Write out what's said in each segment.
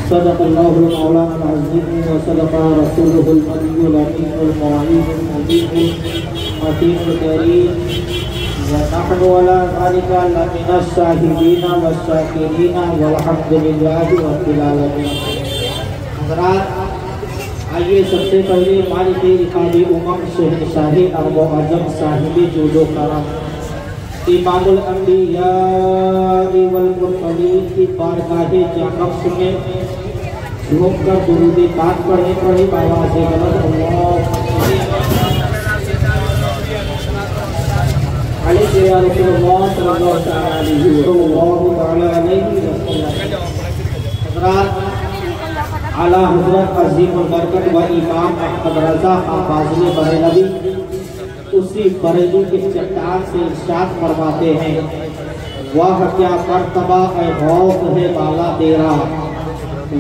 صدق اللہ مولانا العظیم و صدق رسولہ النبی الامین المواعظ المبین حکیم الکریم ونحن ولا ذلك لمن الشاہدین والشاکرین والحمد للہ رب العالمین۔ حضرات، آئیے سب سے پہلے مالک رکاب امم شہنشاہ ارض و عجم صاحب جود و کرم امام الانبیاء والمرسلین کی بارگاہ جانب میں جھوم کر درود پاک پڑھنے پڑھے آواز بلند اللہ علیہ یا رسول اللہ صلی اللہ علیہ وسلم۔ حضرات، اعلیٰ حضرت عظیم البرکت و امام احمد رضا خان فاضل بریلوی اسی بریلی کے چٹان سے ارشاد فرماتے ہیں، واہ کیا مرتبہ اے غوث ہے بالا تیرا،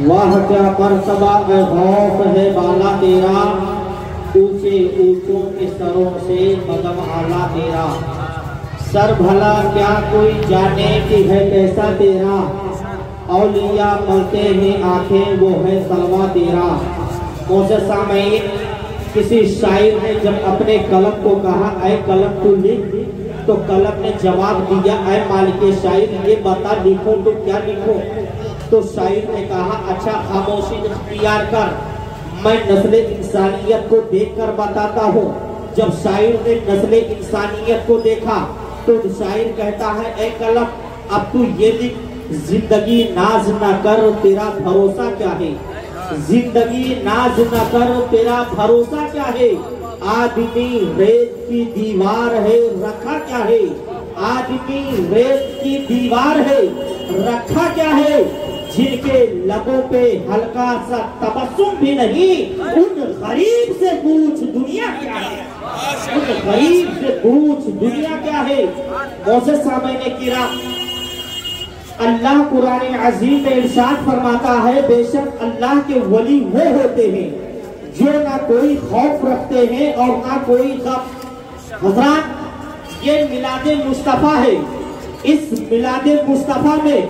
واہ کیا مرتبہ اے غوث ہے بالا تیرا، اونچے اونچوں کے سروں سے قدم اعلیٰ تیرا، سر بھلا کیا کوئی جانے کہ ہے کیسا تیرا، اولیاء ملتے ہیں آنکھیں وہ ہے سلوہ تیرا۔ معزز سامعین، کسی شاعر نے جب اپنے قلم کو کہا اے قلم تو لکھ، تو قلم نے جواب دیا اے مالک شاعر یہ بتا لکھو تو کیا لکھو؟ تو شاعر نے کہا اچھا خاموشی اختیار کر، میں نسل انسانیت کو دیکھ کر بتاتا ہوں۔ جب شاعر نے نسل انسانیت کو دیکھا تو شاعر کہتا ہے اے قلم اب تو یہ لکھ، زندگی ناز نہ کر تیرا بھروسہ کیا ہے، زندگی ناز نہ کر تیرا بھروسہ کیا ہے، آدمی ریت کی دیوار ہے رکھا کیا ہے، آدمی ریت کی دیوار ہے رکھا کیا ہے، جن کے لبوں پہ ہلکا سا تبسم بھی نہیں، ان غریب سے پوچھ دنیا کیا ہے، ان غریب سے پوچھ دنیا کیا ہے۔ معزز سامعین کرام، اللہ قرآن عظیم میں ارشاد فرماتا ہے بے شک اللہ کے ولی وہ ہوتے ہیں جو نہ کوئی خوف رکھتے ہیں اور نہ کوئی غم۔ حضرات، یہ میلاد مصطفیٰ ہے، اس میلاد مصطفیٰ میں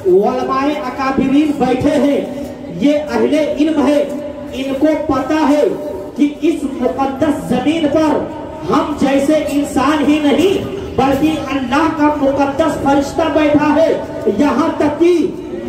علماء اکابرین بیٹھے ہیں، یہ اہل علم ہے، ان کو پتا ہے کہ اس مقدس زمین پر ہم جیسے انسان ہی نہیں بلکہ اللہ کا مقدس فرشتہ بیٹھا ہے، یہاں تک کہ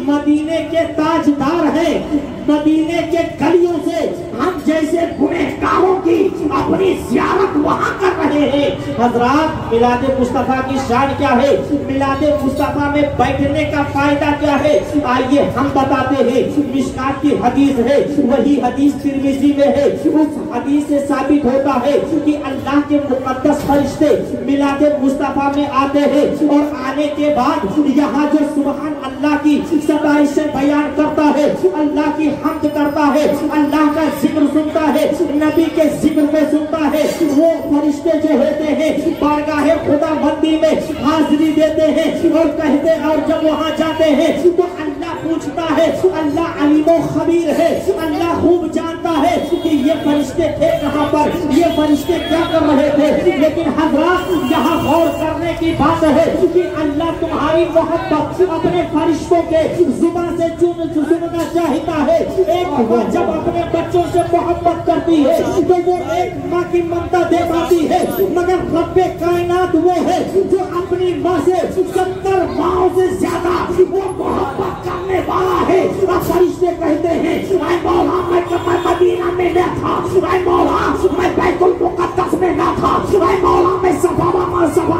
مدینے کے تاجدار ہیں، مدینے کے گلیوں سے ہم جیسے گنہگاروں کی اپنی زیارت وہاں کر رہے ہیں۔ حضرات، میلاد مصطفیٰ کی شان کیا ہے، میلاد مصطفیٰ میں بیٹھنے کا فائدہ کیا ہے، آئیے ہم بتاتے ہیں۔ مشکات کی حدیث ہے، وہی حدیث ترمذی میں ہے، اس حدیث سے ثابت ہوتا ہے کہ اللہ کے مقدس فرشتے میلاد مصطفیٰ میں آتے ہیں اور آنے کے بعد یہاں جو سبحان اللہ کی ستائشیں بیان کرتا ہے، اللہ کی حمد کرتا ہے، اللہ کا ذکر سنتا ہے، نبی کے ذکر میں سنتا ہے، وہ فرشتے جو ہوتے ہیں بارگاہ خدا بندی میں حاضری دیتے ہیں اور کہتے، اور جب وہاں جاتے ہیں تو اللہ پوچھتا ہے، اللہ علیم و خبیر ہے، اللہ خوب جانتا ہے کہ یہ فرشتے تھے کہاں پر، یہ فرشتے کیا کر رہے تھے۔ لیکن حضرات، یہاں غور کرنے کی بات ہے کہ اللہ تمہاری محبت اپنے فرشتوں کے زبان سے سننا چاہتا ہے۔ ایک ماں جب اپنے بچوں سے محبت کرتی ہے تو وہ ایک ماں کی ممتا دے پاتی ہے، مگر رب کائنات وہ ہے جو اپنی ماں سے 70 ماں سے زیادہ وہ محبت کرنے والا ہے۔ اب فرشتے کہتے ہیں اے مولا میں مدینہ میں نہ تھا، اے مولا میں بیت المقدس میں نہ تھا، اے مولا میں صفا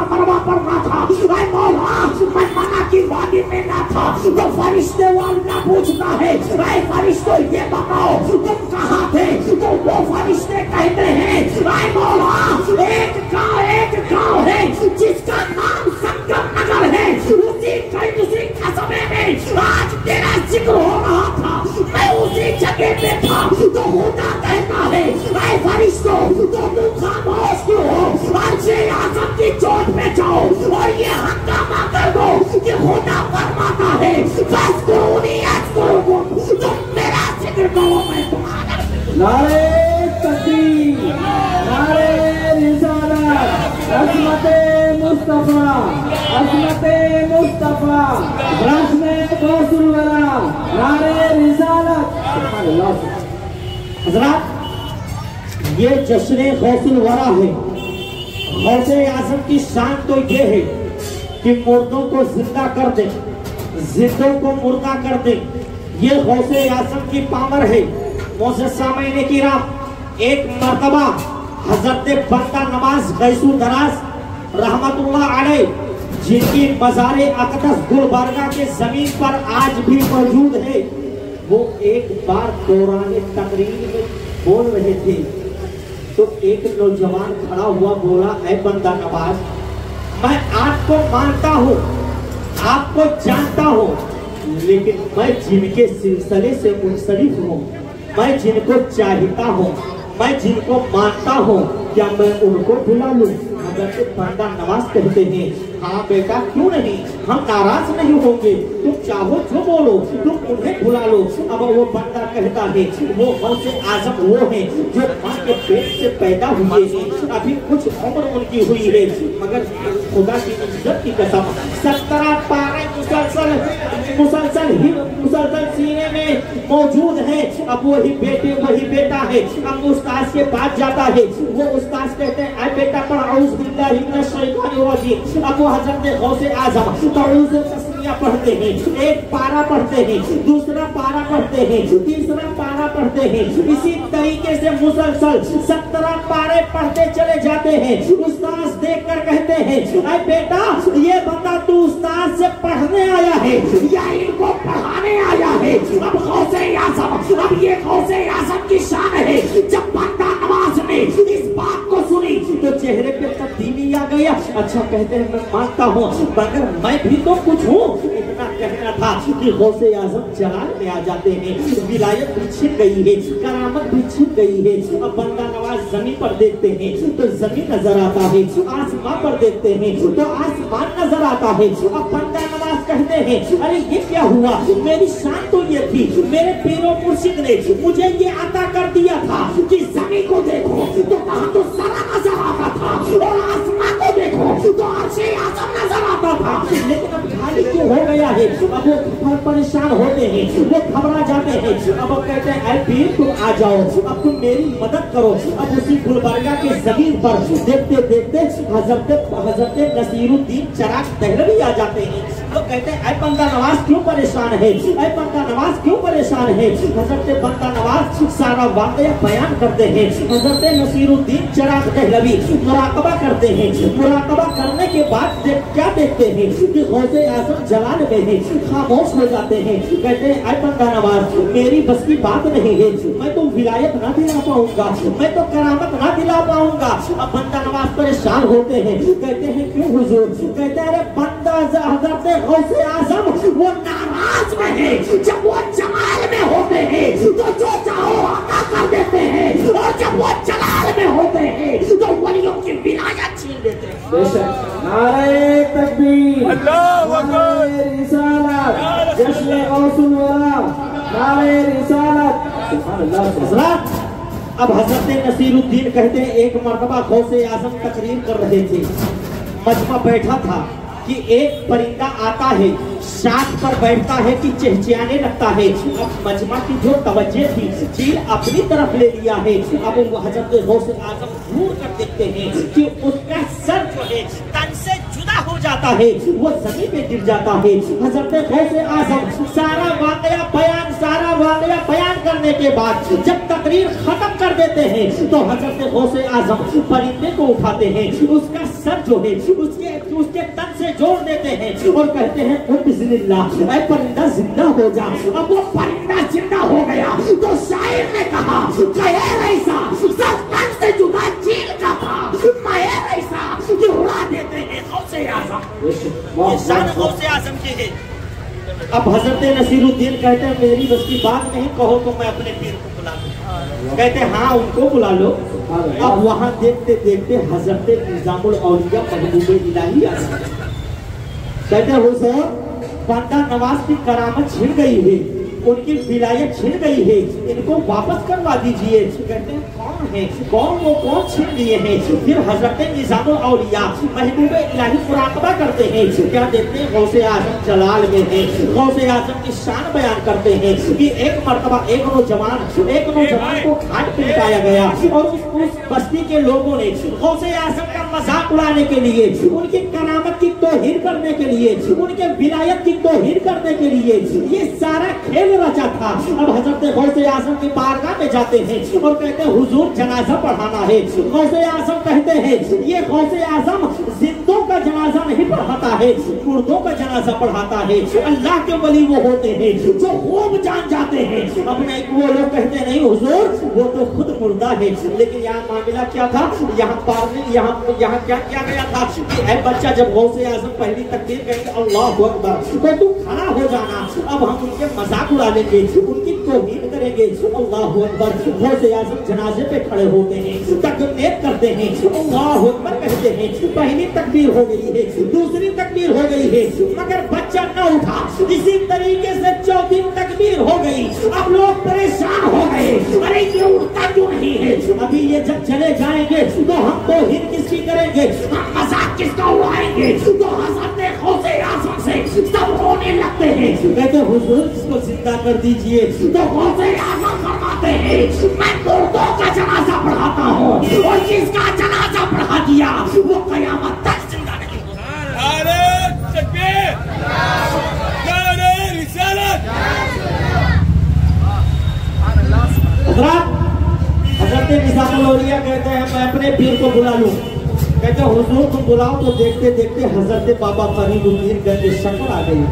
مروا پر نہ تھا، اے مولا میں منع کی وادی میں نہ تھا۔ تو فرشتے وہ اللہ پوچھتا ہے اے فرشتوں یہ بتاؤ تم کہاں تھے؟ تو وہ فرشتے کہتے ہیں اے مولا ایک گاؤں ہے جس کا نام سنگم نگر ہے، اسی قصبے میں آج تیرا ذکر ہو رہا تھا، میں اسی جگہ پہ تھا۔ تو خدا کہتا ہے اے فرشتوں تو تم خاموش کیوں ہو، عرش اعظم کی چوٹ پہ جاؤ اور یہ ہنگامہ کر دو کہ خدا فرماتا ہے فاذکرونی اذکرکم، تم میرا ذکر کرو میں تمہارا۔ نعرہ تکبیر، نعرہ رسالت، عظمت مصطفیٰ، عظمت مصطفیٰ، رسم غوث حضرات یہ جشن غوث الورا ہے. غوث اعظم کی شان تو یہ ہے کہ مردوں کو زندہ کر دیں, زندوں کو مردہ کر دیں. یہ غوث اعظم کی پاور ہے. معزز سامعین کرام, ایک مرتبہ حضرت بندہ نواز غیث دراز رحمت اللہ علیہ, جن کی مزار اقدس گلبرگہ کے زمین پر آج بھی موجود ہے, وہ ایک بار دوران تقریر میں بول رہے تھے تو ایک نوجوان کھڑا ہوا بولا, اے بندہ نواز, میں آپ کو مانتا ہوں, آپ کو جانتا ہوں, لیکن میں جن کے سلسلے سے منسلک ہوں, میں جن کو چاہتا ہوں, میں جن کو مانتا ہوں, کیا میں ان کو بلا لوں؟ حضرت بندہ نواز کہتے ہیں, ہاں بیٹا کیوں نہیں, ہم ناراض نہیں ہوں گے, تم چاہو جو بولو, تم انہیں بلا لو. اب وہ بندہ کہتا ہے, وہ غوث اعظم وہ ہیں جو ماں کے پیٹ سے پیدا ہوئے ہیں, ابھی کچھ عمر ان کی ہوئی ہے, مگر خدا کی عزت کی قسم 17 پارے مسلسل سینے میں موجود ہیں. اب وہی بیٹا ہے. اب استاذ کے پاس جاتا ہے, وہ استاذ کہتے ہیں, اے بیٹا پڑھ اعوذ باللہ من الشیطان الرجیم. اب وہ حضرت غوث اعظم تعوذ تسمیہ پڑھتے ہیں, ایک پارا پڑھتے ہیں, دوسرا پارا پڑھتے ہیں, تیسرا پارا پڑھتے ہیں, اسی طریقے سے مسلسل 17 پارے پڑھتے چلے جاتے ہیں. استاذ دیکھ کر کہتے ہیں, اے بیٹا یہ بندہ تو استاذ سے پڑھنے آیا ہے یا ان کو پڑھانے آیا ہے؟ اب غوث اعظم, اب یہ غوث اعظم کی شان ہے. جب بندہ نواز نے اس بات کو سنی تو چہرے پہ تبدیلی آ گیا. اچھا کہتے ہیں, میں مانتا ہوں, مگر میں بھی تو کچھ ہوں. اتنا کہنا تھا کہ غوث اعظم جلال میں آ جاتے ہیں, ولایت بھی چھن گئی ہے, کرامت بھی چھن گئی ہے. اب بندہ نواز زمین پر دیکھتے ہیں تو زمین نظر آتا ہے, آسمان پر دیکھتے ہیں تو آسمان نظر آتا ہے. اب بندہ نواز کہتے ہیں, ارے یہ کیا ہوا, میری شان تو یہ تھی, میرے پیر و مرشد نے مجھے یہ عطا کر دیا تھا کہ زمین کو دیکھو تو کہاں تو سرا نظر آتا تھا, اور آسمان کو دیکھو تو عرش اعظم نظر آتا تھا, لیکن اب خالی کیوں ہو گیا ہے؟ اب وہ پریشان ہوتے ہیں, وہ گھبرا جاتے ہیں. اب وہ کہتے ہیں, اے پیر تم آ جاؤ, اب تم میری مدد کرو. اب اسی گلبرگہ کے زمین پر دیکھتے دیکھتے حضرت نصیر الدین چراغ دہلوی آ جاتے ہیں. وہ کہتے ہیں, اے بندہ نواز کیوں پریشان ہے, اے بندہ نواز کیوں پریشان ہے؟ حضرت بندہ نواز سارا واقعہ بیان کرتے ہیں. حضرت نصیر الدین چراغ دہلوی مراقبہ کرتے ہیں. مراقبہ کرنے کے بعد کیا دیکھتے ہیں کہ غوث اعظم جلال میں ہے, خاموش ہو جاتے ہیں. کہتے ہیں, اے بندہ نواز میری بس کی بات نہیں ہے, میں تو ولایت نہ دلا پاؤں گا, میں تو کرامت نہ دلا پاؤں گا. اب بندہ نواز پریشان ہوتے ہیں. کہتے ہیں, کیوں حضور؟ کہتے ہیں, ارے بندہ حضرت غوث اعظم وہ ناراض میں ہے, جب وہ جمال میں ہوتے ہیں تو جو چاہو عطا کر دیتے ہیں, اور جب وہ جلال میں ہوتے ہیں تو ولیوں کی ولایت چھین دیتے ہیں. بے شک. نعرہ تکبیر, نعرہ رسالت, جشن غوث الورا, نعرہ رسالت. سبحان اللہ. حضرات اب حضرت نصیر الدین کہتے ہیں, ایک مرتبہ غوث اعظم تقریر کر رہے تھے, مجمع بیٹھا تھا کہ ایک پرندہ آتا ہے, شاخ پر بیٹھتا ہے کہ چہچہانے لگتا ہے. اب مجمع کی جو توجہ تھی چیل اپنی طرف لے لیا ہے. اب وہ حضرت غوث اعظم گھور کر دیکھتے ہیں کہ اس کا سر جو ہے تن سے جدا ہو جاتا ہے, وہ زمین پہ گر جاتا ہے. حضرت غوث اعظم سارا واقعہ بیان کرنے کے بعد جب تقریر ختم کر دیتے ہیں تو حضرت غوث اعظم پرندے کو اٹھاتے ہیں, اس کا سر جو ہے اس کے تن سے جوڑ دیتے ہیں اور کہتے ہیں, بسم اللہ, اے پرندہ زندہ ہو جا. اب وہ پرندہ زندہ ہو گیا تو شاعر نے کہا, ایسا سر تن سے جدا چیل کا تھا, ایسا کہ اڑا دیتے ہیں غوث اعظم. یہ شان غوث اعظم کی ہے. اب حضرت نصیر الدین کہتے ہیں, میری بس کی بات نہیں, کہو تو میں اپنے پیر کو بلا دوں. کہتے ہیں, ہاں ان کو بلا لو. اب وہاں دیکھتے دیکھتے حضرت نظام الاولیاء محبوب الہی آ جاتے ہیں. کہتے ہیں, حضور بندہ نواز کی کرامت چھن گئی ہے, ان کی ولایت چھن گئی ہے، ان کو واپس کروا دیجئے۔ کہتے ہیں کون ہے؟ کون چھن لیے ہیں؟ پھر حضرت نظام الاولیاء محبوب الہی مراقبہ کرتے ہیں، کیا دیکھتے ہیں؟ غوث اعظم جلال میں ہے، غوث اعظم کی شان بیان کرتے ہیں کہ ایک مرتبہ ایک نوجوان کو گھاٹ پہ لٹایا گیا اور اس بستی کے لوگوں نے غوث اعظم کا مذاق اڑانے کے لیے، ان کی کرامت کی توہین کرنے کے لیے، ان کے ولایت کی توہین کرنے کے لیے یہ سارا کھیل رچا تھا۔ اب حضرت غوث اعظم کی بارگاہ میں جاتے ہیں اور کہتے ہیں حضور جنازہ پڑھانا ہے۔ غوث اعظم کہتے ہیں یہ غوث اعظم زندوں کا جنازہ نہیں پڑھاتا ہے، مردوں کا جنازہ پڑھاتا ہے۔ اللہ کے ولی وہ ہوتے ہیں جو خوب جان جاتے ہیں اپنے، وہ لوگ کہتے نہیں حضور وہ تو خود مردہ ہے۔ لیکن یہاں معاملہ کیا تھا؟ یہاں کیا کیا گیا تھا کہ اے بچہ جب غوث اعظم پہلی تکبیر کہیں گے اللہ اکبر تو تو کھڑا ہو جانا، اب ہم ان کے مذاق اڑا لیں گے، ان کی توہین کریں گے۔ اللہ اکبر، غوث اعظم جنازے پہ کھڑے ہوتے ہیں، تکبیر کرتے ہیں، اللہ اکبر کہتے ہیں۔ پہلی تکبیر ہو گئی ہے، دوسری تکبیر ہو گئی ہے، مگر بچہ نہ اٹھا۔ اسی طریقے سے چوتھی تکبیر ہو گئی، اب لوگ پریشان ہو گئے، ارے یہ اٹھتا کیوں نہیں ہے؟ ابھی یہ جب چلے جائیں گے تو ہم توہین کس کی کریں گے، ہم مذاق کس کا اڑائیں گے؟ تو حضرت غوث اعظم سے سب رونے لگتے ہیں، کہتے حضور اس کو زندہ کر دیجئے۔ تو غوث اعظم فرماتے ہیں میں مردوں کا جنازہ پڑھاتا ہوں اور جس کا جنازہ پڑھا دیا وہ قیامت تک زندہ نہیں ہوگا۔ نعرہ تکبیر، نعرہ رسالت۔ حضرت نظام الاولیاء کہتے ہیں میں اپنے پیر کو بلا لوں، کہتے ہیں حضور تم بلاؤ تو دیکھتے دیکھتے حضرت بابا فرید الدین گنج شکر آ گئی۔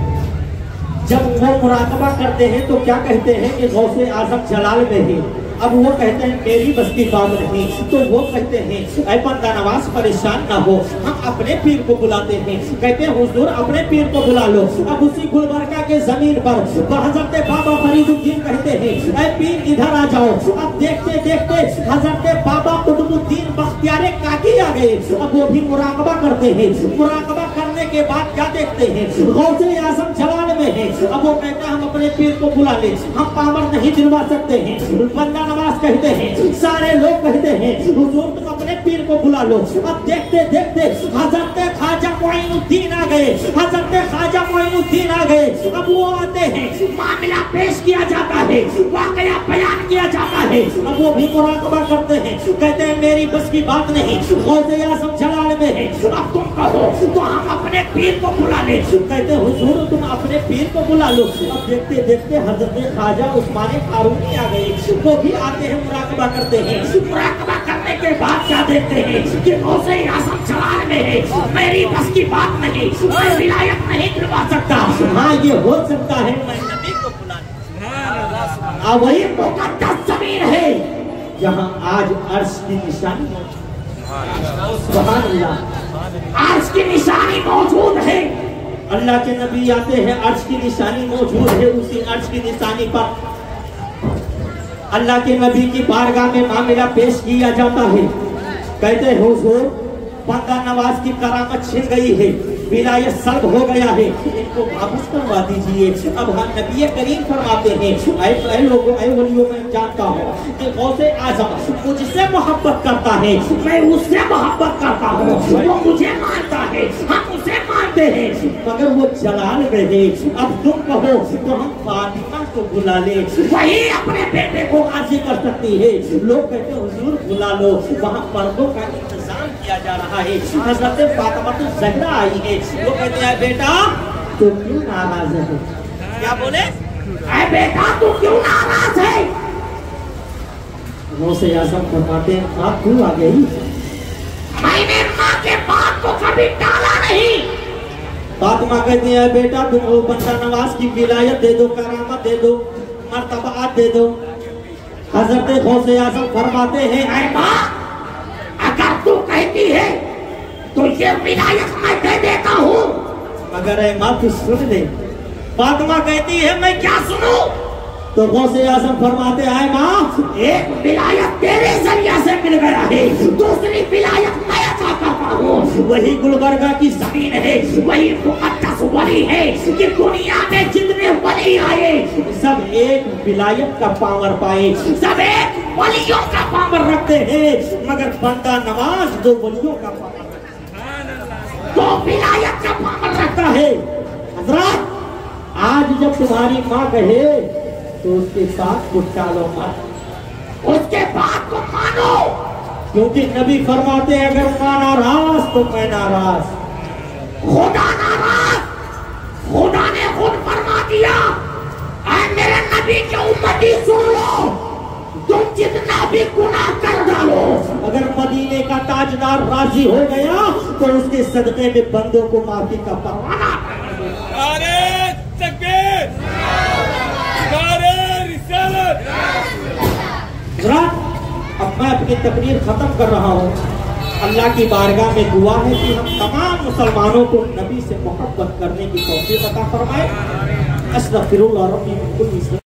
جب وہ مراقبہ کرتے ہیں تو کیا کہتے ہیں کہ غوث اعظم جلال میں ہے۔ اب وہ کہتے ہیں میری بس کی بات نہیں، تو وہ کہتے ہیں اے بندہ نواز پریشان نہ ہو، ہم اپنے پیر کو بلاتے ہیں۔ کہتے ہیں حضور اپنے پیر کو بلا لو۔ اب اسی گلبرگہ کے زمین پر حضرت بابا فرید الدین کہتے ہیں اے پیر ادھر آ جاؤ۔ اب دیکھتے دیکھتے حضرت بابا قطب الدین بختیار کاکی آ گئے، اب وہ بھی مراقبہ کرتے ہیں۔ مراقبہ کرنے کے بعد کیا دیکھتے ہیں؟ غوث اعظم جلال میں ہے۔ اب وہ کہتے ہیں ہم اپنے پیر کو بلا لیں، ہم پاور نہیں دلوا سکتے ہیں۔ بندہ نواز کہتے ہیں، سارے لوگ کہتے ہیں حضور تم اپنے پیر کو بلا لو۔ اب دیکھتے دیکھتے حضرت خواجہ معین الدین آ گئے، حضرت خواجہ معین الدین آ گئے۔ اب وہ آتے ہیں، معاملہ پیش کیا جاتا ہے، واقعہ بیان کیا جاتا ہے۔ اب وہ بھی مراقبہ کرتے ہیں، کہتے ہیں میری بس کی بات نہیں، غوث اعظم جلال میں ہے، اب تم کہو تو ہم اپنے پیر کو بلا لیں۔ کہتے ہیں حضور تم اپنے پیر کو بلا لو۔ اب دیکھتے دیکھتے حضرت خواجہ عثمان فاروقی آ گئے، وہ بھی آتے ہیں مراقبہ کرتے ہیں۔ مراقبہ کرنے کے بعد کیا دیکھتے ہیں کہ غوث اعظم جلال میں ہے، میری بس کی بات نہیں، میں ولایت نہیں دلوا سکتا، ہاں یہ ہو سکتا ہے میں نبی کو بلا لوں۔ وہی مقدس زمین ہے جہاں آج عرش کی نشانی سبحان اللہ، عرش کی نشانی موجود ہے۔ اللہ کے نبی آتے ہیں، عرش کی نشانی موجود ہے، اسی عرش کی نشانی پر اللہ کے نبی کی بارگاہ میں معاملہ پیش کیا جاتا ہے۔ کہتے ہیں حضور بندہ نواز کی کرامت چھن گئی ہے، ولایت سلب ہو گیا ہے، ان کو واپس کروا دیجئے۔ اب ہم نبی کریم فرماتے ہیں اے لوگوں اے ولیوں میں جانتا ہوں کہ غوث اعظم مجھ سے محبت کرتا ہے، میں اس سے محبت کرتا ہوں، وہ مجھے مانتا ہے، ہم اسے مانتے ہیں، مگر وہ جلال میں ہے۔ اب تم کہو تو ہم فاطمہ کو بلا لیں، وہی اپنے بیٹے کو راضی کر سکتی ہے۔ لوگ کہتے ہیں حضور بلا لو، وہاں پردوں کا انتظام کیا جا رہا ہے۔ حضرت فاطمہ الزہرا آئی ہے، وہ کہتے ہیں بیٹا تو کیوں ناراض ہے؟ کیا بولے؟ اے بیٹا تو کیوں ناراض ہے؟ غوث اعظم فرماتے ہیں آپ کیوں آ گئی؟ میں نے ماں کے بات کو کبھی ٹالا نہیں۔ فاطمہ کہتی ہے بیٹا تم وہ بندہ نواز کی ولایت دے دو، کرامت دے دو، مرتبات دے دو۔ حضرت غوث اعظم فرماتے ہیں اے ماں اگر تو کہتی ہے تو یہ ولایت میں دے دیتا ہوں، مگر اے ماں تو سن لے۔ فاطمہ کہتی ہے میں کیا سنوں؟ تو غوث اعظم فرماتے ہیں اے ماں ایک ولایت تیرے ذریعہ سے مل گیا ہے، دوسری ولایت میں عطا کرتا ہوں۔ وہی گلبرگہ کی زمین ہے، وہی مقدس ولی ہے کہ دنیا میں جتنے ولی آئے سب ایک ولایت کا پاور پائے، سب ایک ولیوں کا پاور رکھتے ہیں، مگر بندہ نواز دو ولیوں کا پاور رکھتا ہے، دو ولایت کا پاور رکھتا ہے۔ حضرات آج جب تمہاری ماں کہے تو اس کے ساتھ کچھ ٹالو مت، اس کے بات کو مانو، کیونکہ نبی فرماتے ہیں اگر ماں ناراض تو میں ناراض، خدا ناراض، خدا نے خود فرما دیا اے میرے نبی کے امتی سن لو، تم جتنا بھی گناہ کر ڈالو، اگر مدینے کا تاجدار راضی ہو گیا تو اس کے صدقے میں بندوں کو معافی کا پروانہ۔ نعرہ تکبیر، نعرہ رسالت۔ حضرات اب میں اپنی تقریر ختم کر رہا ہوں۔ اللہ کی بارگاہ میں دعا ہے کہ ہم تمام مسلمانوں کو نبی سے محبت کرنے کی توفیق عطا فرمائے۔ استغفر اللہ ربی من کل ذنب